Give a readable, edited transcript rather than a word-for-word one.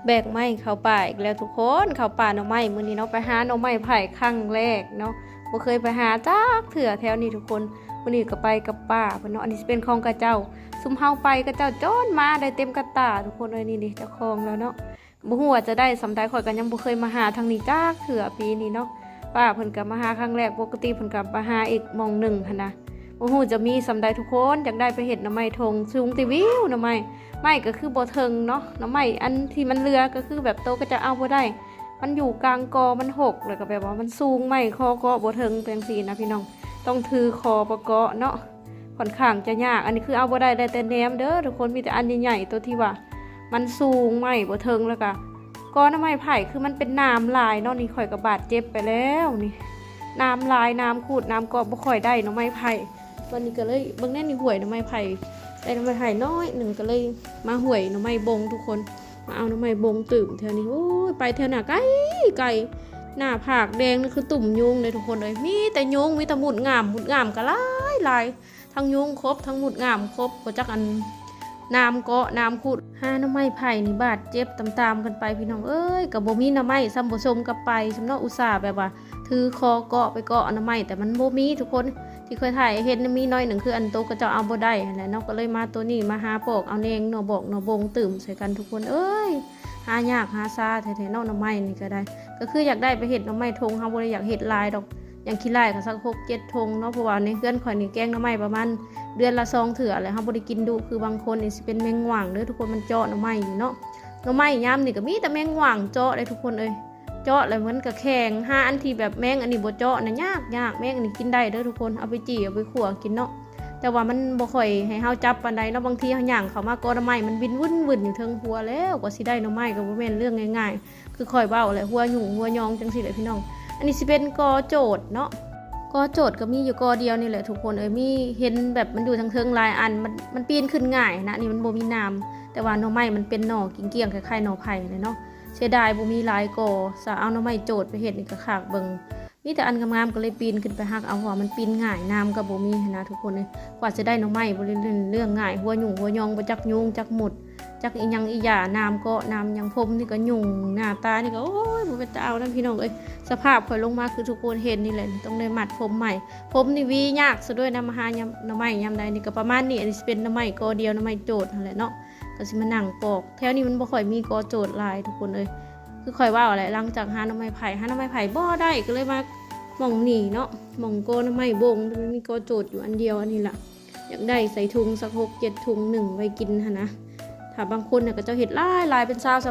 แบกไม้เข้าป่าอีกแล้วทุกคนเข้าป่าหน่อไม้มื้อนี้เนาะไปหาหน่อไม้ไผ่ครั้งแรกเนาะบ่เคยไปหาจักเถื่อแถวนี้ทุกคนมื้อนี้ก็ไปกับป้าเพิ่นเนาะอันนี้สิเป็นของกระเจ้าซุมเฮาไปกระเจ้าโจนมาได้เต็มกระตาทุกคนเลยนี่ดิเจ้าของแล้วเนาะบ่ฮู้ว่าจะได้สำใดข่อยก็ยังบ่เคยมาหาทางนี้จักเถื่อปีนี้เนาะป้าเพิ่นก็มาหาครั้งแรกปกติเพิ่นก็มาหาอีกหม้องหนึ่งหั่นนะบ่ฮู้จะมีสำใดทุกคนอยากได้ไปเฮ็ดหน่อไม้ทงสูงติวิวหน่อไม้ไม่ก็คือบ่เทิงเนาะหน่อไม้อันที่มันเรือก็คือแบบโตก็จะเอาบ่ได้มันอยู่กลางกอมันหกแล้วก็แบบว่ามันสูงไม่คอก็บ่เทิงจังซี่นะพี่น้องต้องถือคอประเกาะเนาะค่อนข้างจะยากอันนี้คือเอาบ่ได้แต่แหนมเด้อทุกคนมีแต่อันใหญ่ๆตัวที่ว่ามันสูงไม่บ่เทิงแล้วก็กอหน่อไม้ไผ่คือมันเป็นน้ำลายเนาะนี่ข่อยก็บาดเจ็บไปแล้วนี่น้ำลายน้ำขูดน้ำเกาะบ่ค่อยได้หน่อไม้ไผ่วันนี้ก็เลยเบิ่งแน่นี่ห่วยหน่อไม้ไผ่ได้หน่อไม้ไผ่น้อยหนึ่งก็เลยมาห่วยหน่อไม้บงทุกคนมาเอาหน่อไม้บงตื่มแถวนี้โอ้ยไปแถวหน้าไกลหน้าผากแดงนี่คือตุ่มยุงเลยทุกคนเลยมีแต่ยุงมีแต่หมุดงามก็หลายทั้งยุงครบทั้งหมุดงามครบบ่จักอันน้ำเกาะน้ำขุดหาหน่อไม้ไผ่นี่บาดเจ็บตามๆกันไปพี่น้องเอ้ยกับบ่มีหน่อไม้ซ้ำบ่สมกับไปสำเนาะอุตส่าห์แบบว่าถือคอเกาะไปเกาะหน่อไม้แต่มันบ่มีทุกคนที่เคยถ่ายเห็นมีน้อยหนึ่งคืออันโตก็จะเอาบ่ได้แหละเนาะก็เลยมาตัวนี้มาหาปอกเอาแนงหน่อบอกหน่อบงตื่มใส่กันทุกคนเอ้ยหายากหาซาแท้ๆเนาะหน่อไม้นี่ก็ได้ก็คืออยากได้ไปเฮ็ดหน่อไม้ทงเฮาบ่ได้อยากเฮ็ดลายดอกอย่างขี้ลายก็สัก6-7 ธงเนาะเพราะว่าในเฮือนข่อยนี่แกงหน่อไม้ประมาณเดือนละ2 เถื่อเลยเฮาบ่ได้กินดุคือบางคนนี่สิเป็นแมงหว่างเด้อทุกคนมันเจาะหน่อไม้อยู่เนาะหน่อไม้ยามนี่ก็มีแต่แมงหว่างเจาะเลยทุกคนเอ้ยเจาะเลยมันก็แข็งหาอันที่แบบแมงอันนี้บ่เจาะน่ะยากแมงอันนี้กินได้เด้อทุกคนเอาไปจี้เอาไปขั่วกินเนาะแต่ว่ามันบ่ค่อยให้เฮาจับปานใดเนาะบางทีเฮาย่างเข้ามาก็หน่อไม้มันบินวุ่นๆอยู่เทิงหัวแล้วกว่าสิได้หน่อไม้ก็บ่แม่นเรื่องง่ายๆคือค่อยเว้าแหละหัวหยุ่งหัวยองจังซี่แหละพี่น้องอันนี้สิเป็นกอโจดเนาะกอโจดก็มีอยู่กอเดียวนี่แหละทุกคนมีเห็นแบบมันอยู่ทางเทิงหลายอันมันปีนขึ้นง่ายนะนี่มันบ่มีน้ำแต่ว่าหน่อไม้มันเป็นหน่อกิ่งเกี้ยงคล้ายๆหน่อไผ่เลยเนาะเสียดายบ่มีหลายกอสะเอาหน่อไม้โจดไปเฮ็ดนี่ก็คากเบิ่งมีแต่อันงามๆก็เลยปีนขึ้นไปฮักเอาหัวมันปีนง่ายน้ำก็บ่มีนะทุกคนเลยกว่าจะได้หน่อไม้บ่ได้เรื่องง่ายหัวหยุ่งหัวยองบ่จักยุงจักหมุดจักอีหยังอีหย่าน้ำก็น้ำยังพรมนี่ก็ยุ่งหน้าตานี่ก็โอ้ยบ่เป็นตาเอานั่นพี่น้องเอ้ยสภาพข่อยลงมาคือทุกคนเห็นนี่แหละต้องได้มัดผมใหม่ผมนี่วียากซะด้วยนะมาหายำหน่อไม้ยำใดนี่ก็ประมาณนี้อันนี้สิเป็นหน่อไม้กอเดียวหน่อไม้โจดนั่นแหละเนาะก็สิมานั่งปอกแถวนี้มันบ่ค่อยมีกอโจดหลายทุกคนเอ้ยคือค่อยว่าอะไรหลังจากหาหน่อไม้ไผ่บ่ได้ก็เลยมาหม่องนี่เนาะหม่องกอหน่อไม้บงมันมีกอโจดอยู่อันเดียวอันนี้ล่ะอยากได้ใส่ถุงสัก6-7 ถุง1ไว้กินหั่นนะถ้าบางคนเนี่ยก็จะเฮ็ดหลายเป็น20-30